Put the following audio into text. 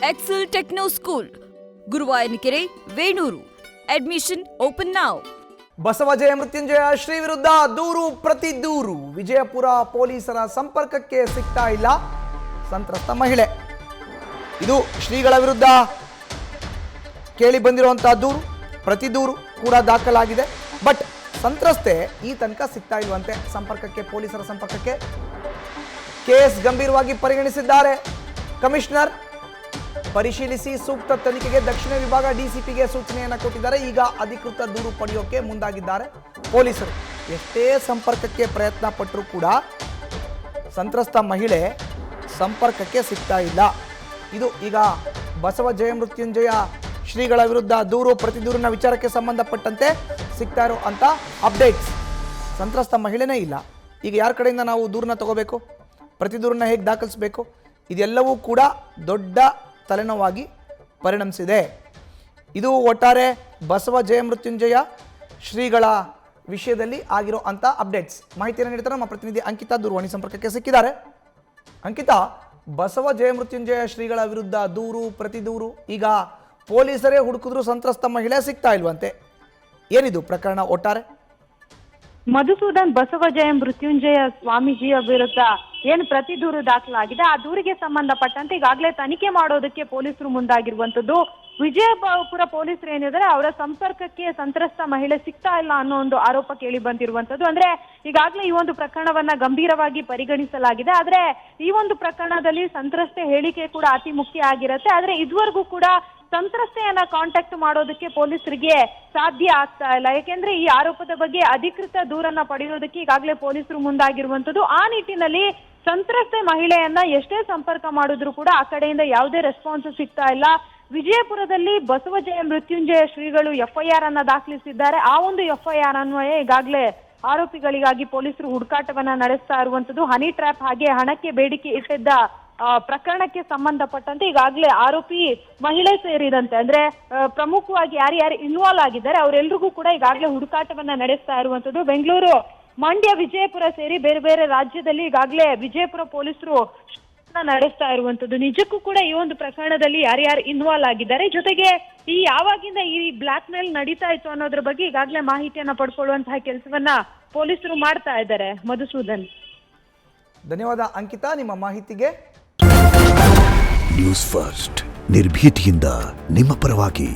Excel Techno School, Guruvayanakere, Venur. Admission open now. Basavajaya Mrutyunjaya Shri ವಿರುದ್ಧ ದೂರು ಪ್ರತಿ ದೂರು. ವಿಜಯಪುರ ಪೊಲೀಸರ ಸಂಪರ್ಕಕ್ಕೆ ಸಿಗ್ತಾ ಇಲ್ಲ ಸಂತ್ರಸ್ತ ಮಹಿಳೆ. ಇದು ಶ್ರೀಗಳ ವಿರುದ್ಧ ಕೇಳಿ ಬಂದಿರುವಂತಹ ದೂರು. ಪ್ರತಿ ದೂರು ಕೂಡ ದಾಖಲಾಗಿದೆ. ಬಟ್ ಸಂತ್ರಸ್ತೆ ಈ ತನಕ ಸಿಗ್ತಾ ಇಲ್ವಂತೆ ಸಂಪರ್ಕಕ್ಕೆ, ಪೊಲೀಸರ ಸಂಪರ್ಕಕ್ಕೆ. ಕೇಸ್ ಗಂಭೀರವಾಗಿ ಪರಿಗಣಿಸಿದ್ದಾರೆ ಕಮಿಷನರ್. ಪರಿಶೀಲಿಸಿ ಸೂಕ್ತ ತನಿಖೆಗೆ ದಕ್ಷಿಣ ವಿಭಾಗ ಡಿಸಿಪಿಗೆ ಸೂಚನೆಯನ್ನು ಕೊಟ್ಟಿದ್ದಾರೆ. ಈಗ ಅಧಿಕೃತ ದೂರು ಪಡೆಯೋಕೆ ಮುಂದಾಗಿದ್ದಾರೆ ಪೊಲೀಸರು. ಎಷ್ಟೇ ಸಂಪರ್ಕಕ್ಕೆ ಪ್ರಯತ್ನ ಪಟ್ಟರೂ ಕೂಡ ಸಂತ್ರಸ್ತ ಮಹಿಳೆ ಸಂಪರ್ಕಕ್ಕೆ ಸಿಗ್ತಾ ಇಲ್ಲ. ಇದು ಈಗ ಬಸವಜಯ ಮೃತ್ಯುಂಜಯ ಶ್ರೀಗಳ ವಿರುದ್ಧ ದೂರು ಪ್ರತಿ ದೂರಿನ ವಿಚಾರಕ್ಕೆ ಸಂಬಂಧಪಟ್ಟಂತೆ ಸಿಗ್ತಾ ಇರೋ ಅಂತ ಅಪ್ಡೇಟ್ಸ್. ಸಂತ್ರಸ್ತ ಮಹಿಳೆನೇ ಇಲ್ಲ. ಈಗ ಯಾರ ಕಡೆಯಿಂದ ನಾವು ದೂರನ್ನ ತಗೋಬೇಕು, ಪ್ರತಿ ದೂರನ್ನ ಹೇಗೆ ದಾಖಲಿಸಬೇಕು, ಇದೆಲ್ಲವೂ ಕೂಡ ದೊಡ್ಡ ತಲೆನೋವಾಗಿ ಪರಿಣಮಿಸಿದೆ. ಇದು ಒಟ್ಟಾರೆ ಬಸವಜಯ ಮೃತ್ಯುಂಜಯ ಶ್ರೀಗಳ ವಿಷಯದಲ್ಲಿ ಆಗಿರೋ ಅಂಥ ಅಪ್ಡೇಟ್ಸ್. ಮಾಹಿತಿಯನ್ನು ನೀಡ್ತಾರೆ ನಮ್ಮ ಪ್ರತಿನಿಧಿ ಅಂಕಿತಾ. ದೂರವಾಣಿ ಸಂಪರ್ಕಕ್ಕೆ ಸಿಕ್ಕಿದ್ದಾರೆ. ಅಂಕಿತಾ, ಬಸವಜಯ ಮೃತ್ಯುಂಜಯ ಶ್ರೀಗಳ ವಿರುದ್ಧ ದೂರು ಪ್ರತಿ ದೂರು, ಈಗ ಪೊಲೀಸರೇ ಹುಡುಕಿದ್ರು ಸಂತ್ರಸ್ತ ಮಹಿಳೆ ಸಿಗ್ತಾ ಇಲ್ವಂತೆ. ಏನಿದು ಪ್ರಕರಣ ಒಟ್ಟಾರೆ? ಮಧುಸೂದನ್, ಬಸವಜಯ ಮೃತ್ಯುಂಜಯ ಸ್ವಾಮೀಜಿಯ ವಿರುದ್ಧ ಏನು ಪ್ರತಿ ದೂರು ದಾಖಲಾಗಿದೆ, ಆ ದೂರಿಗೆ ಸಂಬಂಧಪಟ್ಟಂತೆ ಈಗಾಗಲೇ ತನಿಖೆ ಮಾಡೋದಕ್ಕೆ ಪೊಲೀಸರು ಮುಂದಾಗಿರುವಂತದ್ದು. ವಿಜಯಪುರ ಪೊಲೀಸರು ಏನಿದ್ದಾರೆ ಅವರ ಸಂಪರ್ಕಕ್ಕೆ ಸಂತ್ರಸ್ತ ಮಹಿಳೆ ಸಿಗ್ತಾ ಇಲ್ಲ ಅನ್ನೋ ಒಂದು ಆರೋಪ ಕೇಳಿ ಬಂದಿರುವಂತದ್ದು. ಅಂದ್ರೆ ಈಗಾಗಲೇ ಈ ಒಂದು ಪ್ರಕರಣವನ್ನ ಗಂಭೀರವಾಗಿ ಪರಿಗಣಿಸಲಾಗಿದೆ. ಆದ್ರೆ ಈ ಒಂದು ಪ್ರಕರಣದಲ್ಲಿ ಸಂತ್ರಸ್ತೆ ಹೇಳಿಕೆ ಕೂಡ ಅತಿ ಮುಖ್ಯ ಆಗಿರುತ್ತೆ. ಆದ್ರೆ ಇದುವರೆಗೂ ಕೂಡ ಸಂತ್ರಸ್ತೆಯನ್ನ ಕಾಂಟ್ಯಾಕ್ಟ್ ಮಾಡೋದಕ್ಕೆ ಪೊಲೀಸರಿಗೆ ಸಾಧ್ಯ ಆಗ್ತಾ ಇಲ್ಲ. ಯಾಕೆಂದ್ರೆ ಈ ಆರೋಪದ ಬಗ್ಗೆ ಅಧಿಕೃತ ದೂರನ್ನ ಪಡೆಯೋದಕ್ಕೆ ಈಗಾಗಲೇ ಪೊಲೀಸರು ಮುಂದಾಗಿರುವಂತದ್ದು. ಆ ನಿಟ್ಟಿನಲ್ಲಿ ಸಂತ್ರಸ್ತೆ ಮಹಿಳೆಯನ್ನ ಎಷ್ಟೇ ಸಂಪರ್ಕ ಮಾಡಿದ್ರು ಕೂಡ ಆ ಕಡೆಯಿಂದ ಯಾವುದೇ ರೆಸ್ಪಾನ್ಸ್ ಸಿಗ್ತಾ ಇಲ್ಲ. ವಿಜಯಪುರದಲ್ಲಿ ಬಸವಜಯ ಮೃತ್ಯುಂಜಯ ಶ್ರೀಗಳು FIR ಅನ್ನ ದಾಖಲಿಸಿದ್ದಾರೆ. ಆ ಒಂದು FIR ಅನ್ವಯ ಈಗಾಗಲೇ ಆರೋಪಿಗಳಿಗಾಗಿ ಪೊಲೀಸರು ಹುಡುಕಾಟವನ್ನ ನಡೆಸ್ತಾ ಇರುವಂತದ್ದು. ಹನಿ ಟ್ರ್ಯಾಪ್ ಹಾಗೆ ಹಣಕ್ಕೆ ಬೇಡಿಕೆ ಇಟ್ಟಿದ್ದ ಪ್ರಕರಣಕ್ಕೆ ಸಂಬಂಧಪಟ್ಟಂತೆ ಈಗಾಗಲೇ ಆರೋಪಿ ಮಹಿಳೆ ಸೇರಿದಂತೆ ಅಂದ್ರೆ ಪ್ರಮುಖವಾಗಿ ಯಾರ್ಯಾರು ಇನ್ವಾಲ್ವ್ ಆಗಿದ್ದಾರೆ ಅವರೆಲ್ಲರಿಗೂ ಕೂಡ ಈಗಾಗಲೇ ಹುಡುಕಾಟವನ್ನ ನಡೆಸ್ತಾ ಇರುವಂತದ್ದು. ಬೆಂಗಳೂರು, ಮಂಡ್ಯ, ವಿಜಯಪುರ ಸೇರಿ ಬೇರೆ ಬೇರೆ ರಾಜ್ಯದಲ್ಲಿ ಈಗಾಗಲೇ ವಿಜಯಪುರ ಪೊಲೀಸರು ನಡೆಸ್ತಾ ಇರುವಂತದ್ದು. ನಿಜಕ್ಕೂ ಕೂಡ ಈ ಒಂದು ಪ್ರಕರಣದಲ್ಲಿ ಯಾರ್ಯಾರು ಇನ್ವಾಲ್ವ್ ಆಗಿದ್ದಾರೆ, ಜೊತೆಗೆ ಈ ಯಾವಾಗಿಂದ ಈ ಬ್ಲಾಕ್ ಮೇಲ್ ನಡೀತಾ ಇತ್ತು ಅನ್ನೋದ್ರ ಬಗ್ಗೆ ಈಗಾಗಲೇ ಮಾಹಿತಿಯನ್ನ ಪಡ್ಕೊಳ್ಳುವಂತಹ ಕೆಲಸವನ್ನ ಪೊಲೀಸರು ಮಾಡ್ತಾ ಇದ್ದಾರೆ. ಮಧುಸೂದನ್, ಧನ್ಯವಾದ ಅಂಕಿತಾ ನಿಮ್ಮ ಮಾಹಿತಿಗೆ. ನ್ಯೂಸ್ ಫಸ್ಟ್, ನಿರ್ಭೀತಿಯಿಂದ ನಿಮ್ಮ ಪರವಾಗಿ.